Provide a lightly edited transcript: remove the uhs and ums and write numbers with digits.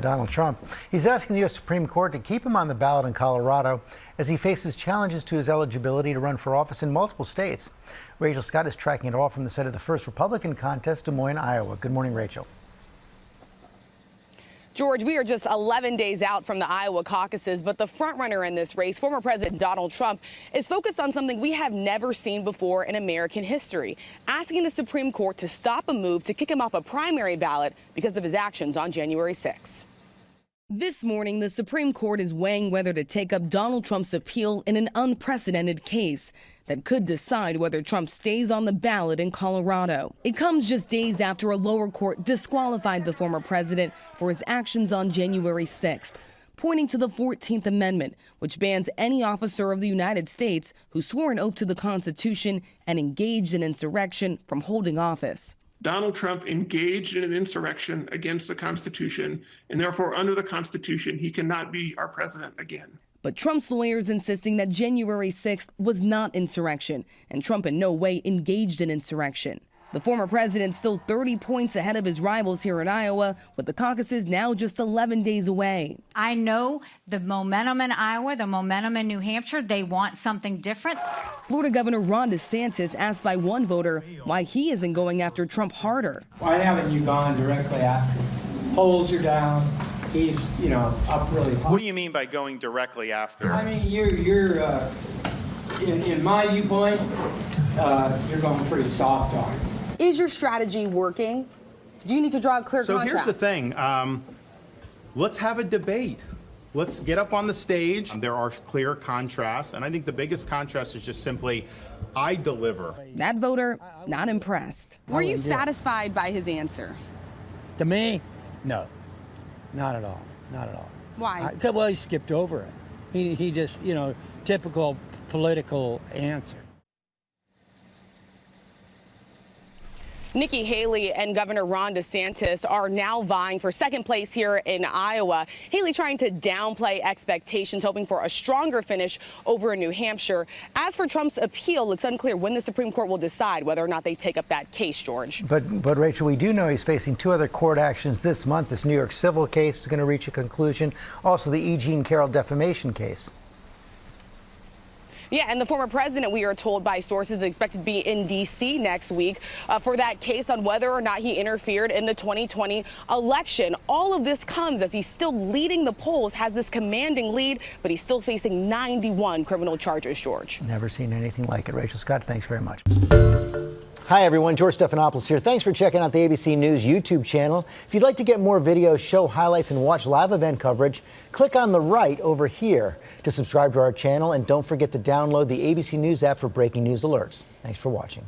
Donald Trump. He's asking the U.S. Supreme Court to keep him on the ballot in Colorado as he faces challenges to his eligibility to run for office in multiple states. Rachel Scott is tracking it all from the site of the first Republican contest, Des Moines, Iowa. Good morning, Rachel. George, we are just 11 days out from the Iowa caucuses, but the frontrunner in this race, former President Donald Trump, is focused on something we have never seen before in American history, asking the Supreme Court to stop a move to kick him off a primary ballot because of his actions on January 6. This morning, the Supreme Court is weighing whether to take up Donald Trump's appeal in an unprecedented case that could decide whether Trump stays on the ballot in Colorado. It comes just days after a lower court disqualified the former president for his actions on January 6th, pointing to the 14th Amendment, which bans any officer of the United States who swore an oath to the Constitution and engaged in insurrection from holding office. Donald Trump engaged in an insurrection against the Constitution, and therefore, under the Constitution, he cannot be our president again. But Trump's lawyers insisting that January 6th was not insurrection, and Trump in no way engaged in insurrection. The former president still 30 points ahead of his rivals here in Iowa, with the caucuses now just 11 days away. I know the momentum in Iowa, the momentum in New Hampshire, they want something different. Florida Governor Ron DeSantis asked by one voter why he isn't going after Trump harder. Why haven't you gone directly after him? Polls are down. He's, up really high. What do you mean by going directly after? I mean, you're in my viewpoint, you're going pretty soft on him. Is your strategy working? Do you need to draw a clear contrast? So here's the thing. Let's have a debate. Let's get up on the stage. There are clear contrasts, and I think the biggest contrast is just simply, I deliver. That voter, not impressed. Were you satisfied by his answer? To me, no. Not at all. Not at all. Why? Well, he skipped over it. He just, typical political answer. Nikki Haley and Governor Ron DeSantis are now vying for second place here in Iowa. Haley trying to downplay expectations, hoping for a stronger finish over in New Hampshire. As for Trump's appeal, it's unclear when the Supreme Court will decide whether or not they take up that case, George. But Rachel, we do know he's facing two other court actions this month. This New York civil case is going to reach a conclusion. Also, the E. Jean Carroll defamation case. Yeah, and the former president, we are told by sources, is expected to be in D.C. next week for that case on whether or not he interfered in the 2020 election. All of this comes as he's still leading the polls, has this commanding lead, but he's still facing 91 criminal charges, George. Never seen anything like it. Rachel Scott, thanks very much. Hi, everyone. George Stephanopoulos here. Thanks for checking out the ABC News YouTube channel. If you'd like to get more videos, show highlights, and watch live event coverage, click on the right over here to subscribe to our channel. And don't forget to download the ABC News app for breaking news alerts. Thanks for watching.